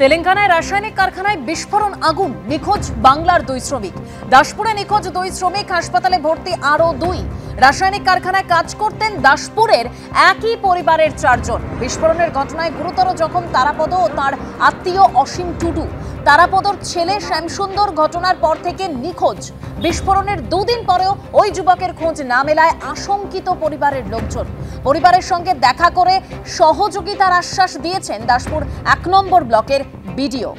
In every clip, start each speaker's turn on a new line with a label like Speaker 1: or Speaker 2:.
Speaker 1: তেলেঙ্গানায় রাসায়নিক কারখানায় বিস্ফোরণ, আগুন, নিখোঁজ বাংলার 2 শ্রমিক। দাসপুরে নিখোঁজ 2 শ্রমিক, হাসপাতালে ভর্তি আরও 2। রাসায়নিক কারখানায় কাজ করতেন দাসপুরের একই পরিবারের 4 জন। বিস্ফোরণের ঘটনায় গুরুতর জখম তারাপদ ও তার আত্মীয় অসীম টুডু। তারাপদর ছেলে শ্যামসুন্দর ঘটনার পর থেকে নিখোঁজ। বিস্ফোরণের 2 দিন পরেও ওই যুবকের খোঁজ না মেলায় আশঙ্কিত পরিবারের লোকজন। পরিবারের সঙ্গে দেখা করে সহযোগিতার আশ্বাস দিয়েছেন দাসপুর 1 নম্বর ব্লকের বিডিও।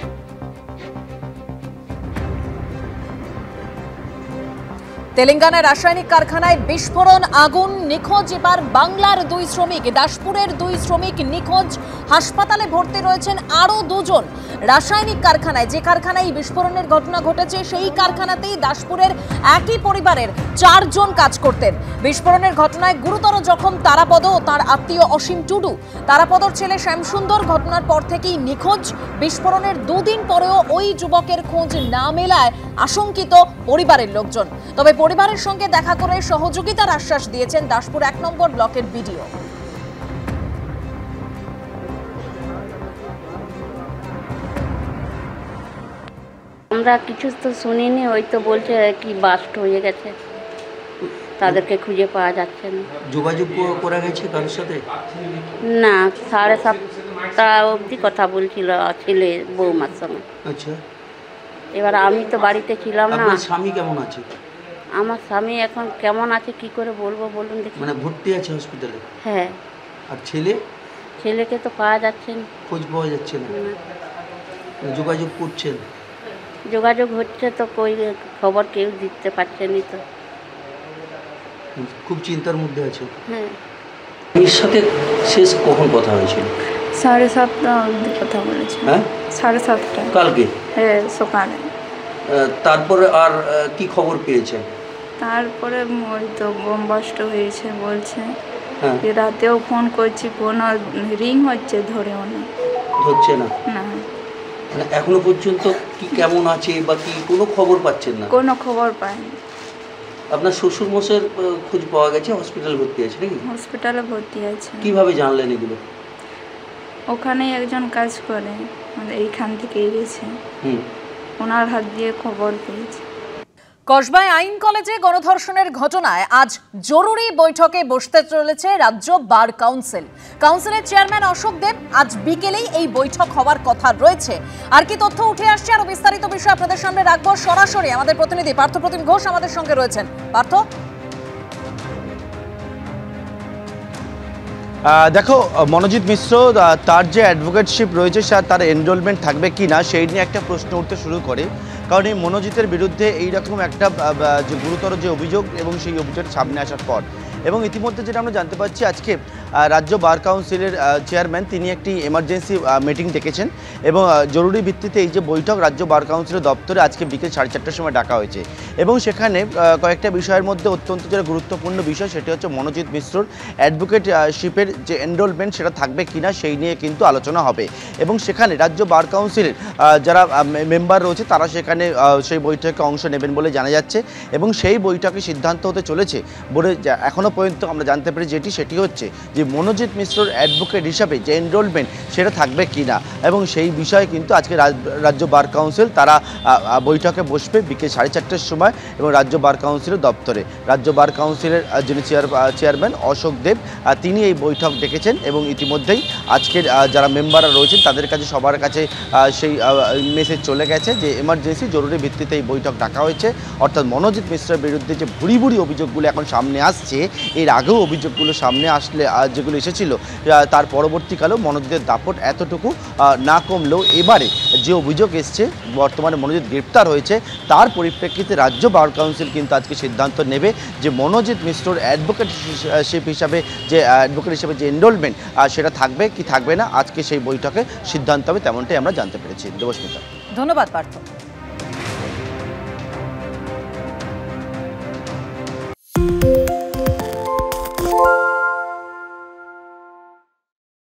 Speaker 1: তেলেঙ্গানায় রাসায়নিক কারখানায় বিস্ফোরণ, আগুন, নিখোঁজ এবার বাংলার 2 শ্রমিক। দাসপুরের 2 শ্রমিক নিখোঁজ, হাসপাতালে ভর্তি রয়েছেন আরও 2 জন। রাসায়নিক কারখানায়, যে কারখানায় বিস্ফোরণের ঘটনা ঘটেছে সেই কারখানাতেই দাসপুরের একই পরিবারের 4 জন কাজ করতেন। বিস্ফোরণের ঘটনায় গুরুতর জখম তারাপদ ও তার আত্মীয় অসীম টুডু। তারাপদর ছেলে শ্যামসুন্দর ঘটনার পর থেকেই নিখোঁজ। বিস্ফোরণের 2 দিন পরেও ওই যুবকের খোঁজ না মেলায় আশঙ্কিত পরিবারের লোকজন। তবে পরিবারের সঙ্গে দেখা করে সহযোগিতার আশ্বাস দিয়েছেন দাসপুর 1 নম্বর ব্লকের বিডিও।
Speaker 2: আমরা কিছু তো শুনিনি, ওই তো বলছে কি বাস্ট হয়ে গেছে, তাদেরকে খুঁজে পাওয়া যাচ্ছে না।
Speaker 3: যোগাযোগ করা গেছে কারোর সাথে?
Speaker 2: না, 7:30 অবধি কথা বলছিল ছেলে বৌমার সঙ্গে।
Speaker 3: আচ্ছা,
Speaker 2: এবার আমি তো বাড়িতে ছিলাম না।
Speaker 3: আপনার স্বামী কেমন আছে?
Speaker 2: আমার স্বামী এখন কেমন আছে কি করে বলবো বলুন দেখি।
Speaker 3: মানে ভর্তি আছে হসপিটালে?
Speaker 2: হ্যাঁ।
Speaker 3: আর ছেলে?
Speaker 2: ছেলেকে তো পাওয়া যাচ্ছে না,
Speaker 3: খোঁজ পাওয়া যাচ্ছে না। যোগাযোগ করছেন?
Speaker 2: যোগাযোগ হচ্ছে তো কই খবর কেউ দিতে পারছে না তো।
Speaker 3: খুব চিন্তার মধ্যে আছে।
Speaker 2: হ্যাঁ।
Speaker 3: এর সাথে শেষ কখন কথা হয়েছিল?
Speaker 4: 7:30 অবধি কথা বলেছি।
Speaker 3: হ্যাঁ,
Speaker 4: 7:30
Speaker 3: কালকে?
Speaker 4: হ্যাঁ, সকালে।
Speaker 3: তারপরে আর কি খবর পেয়েছেন?
Speaker 4: তারপরে ওই তো বোমবাস্ট হয়েছে বলছে।
Speaker 3: হ্যাঁ,
Speaker 4: রাতেও ফোন করছি, ফোন রিং হচ্ছে, ধরেও না।
Speaker 3: ধরছে না?
Speaker 4: না,
Speaker 3: মানে এখনো পর্যন্ত কি কেমন আছে বা কি কোনো খবর পাচ্ছেন না?
Speaker 4: কোনো খবর পাইনি।
Speaker 3: আপনার শ্বশুর মশাইয়ের খোঁজ পাওয়া গেছে, হসপিটাল ভর্তি আছে নাকি?
Speaker 4: হসপিটালে ভর্তি আছে।
Speaker 3: কিভাবে জানলেন এগুলো?
Speaker 4: ওখানে একজন কাজ করে, মানে এইখান থেকেই গেছে, ওনার হাত দিয়ে খবর পেয়েছে।
Speaker 1: কসবায় আইন কলেজে গণধর্ষণের ঘটনায় আজ জরুরি বৈঠকে বসতে চলেছে রাজ্য বার কাউন্সিল। কাউন্সিলের চেয়ারম্যান অশোক দেব, আজ বিকেলেই এই বৈঠক হওয়ার কথা রয়েছে। আর কি তথ্য উঠে আসছে, আরো বিস্তারিত বিষয় আপনাদের সামনে রাখবো সরাসরি। আমাদের প্রতিনিধি পার্থপ্রতিম ঘোষ আমাদের সঙ্গে রয়েছেন। পার্থ,
Speaker 5: দেখো, মনোজিৎ মিশ্র তার যে অ্যাডভোকেটশিপ রয়েছে তার এনরোলমেন্ট থাকবে কি না সেই নিয়ে একটা প্রশ্ন উঠতে শুরু করে। কারণ এই মনোজিতের বিরুদ্ধে এইরকম একটা যে গুরুতর যে অভিযোগ এবং সেই অভিযোগ সামনে আসার পর এবং ইতিমধ্যে যেটা আমরা জানতে পারছি, আজকে রাজ্য বার কাউন্সিলের চেয়ারম্যান তিনি একটি এমার্জেন্সি মিটিং ডেকেছেন এবং জরুরি ভিত্তিতে এই যে বৈঠক রাজ্য বার কাউন্সিলের দপ্তরে আজকে বিকেল 4:30টার সময় ডাকা হয়েছে এবং সেখানে কয়েকটা বিষয়ের মধ্যে অত্যন্ত যেটা গুরুত্বপূর্ণ বিষয় সেটি হচ্ছে মনোজিৎ মিশ্রর অ্যাডভোকেটশিপের যে এনরোলমেন্ট সেটা থাকবে কিনা সেই নিয়ে কিন্তু আলোচনা হবে এবং সেখানে রাজ্য বার কাউন্সিলের যারা মেম্বার রয়েছে তারা সেখানে সেই বৈঠকে অংশ নেবেন বলে জানা যাচ্ছে এবং সেই বৈঠকে সিদ্ধান্ত হতে চলেছে বলে এখনও পর্যন্ত আমরা জানতে পারি। সেটি হচ্ছে যে মনোজিৎ মিশ্রর অ্যাডভোকেট হিসাবে যে এনরোলমেন্ট সেটা থাকবে কিনা এবং সেই বিষয়ে কিন্তু আজকে রাজ্য বার কাউন্সিল তারা বৈঠকে বসবে বিকেল 4:30টার সময় এবং রাজ্য বার কাউন্সিলের দপ্তরে। রাজ্য বার কাউন্সিলের যিনি চেয়ারম্যান অশোক দেব তিনি এই বৈঠক ডেকেছেন এবং ইতিমধ্যেই আজকের যারা মেম্বাররা রয়েছেন তাদের কাছে সবার কাছে সেই মেসেজ চলে গেছে যে এমার্জেন্সি জরুরি ভিত্তিতে এই বৈঠক ডাকা হয়েছে। অর্থাৎ মনোজিৎ মিশ্রের বিরুদ্ধে যে ভুরি ভুরি অভিযোগগুলো এখন সামনে আসছে, এর আগেও অভিযোগগুলো সামনে আসলে যেগুলো এসেছিল তার পরবর্তীকালেও মনোজিতের দাপট এতটুকু না কমলেও এবারে যে অভিযোগ এসছে, বর্তমানে মনোজিৎ গ্রেপ্তার হয়েছে, তার পরিপ্রেক্ষিতে রাজ্য বার কাউন্সিল কিন্তু আজকে সিদ্ধান্ত নেবে যে মনোজিৎ মিশ্রর অ্যাডভোকেটশিপ হিসাবে যে এনরোলমেন্ট সেটা থাকবে কি থাকবে না, আজকে সেই বৈঠকে সিদ্ধান্ত হবে, তেমনটাই আমরা জানতে পেরেছি। দেবস্মিতা,
Speaker 1: ধন্যবাদ পার্থ।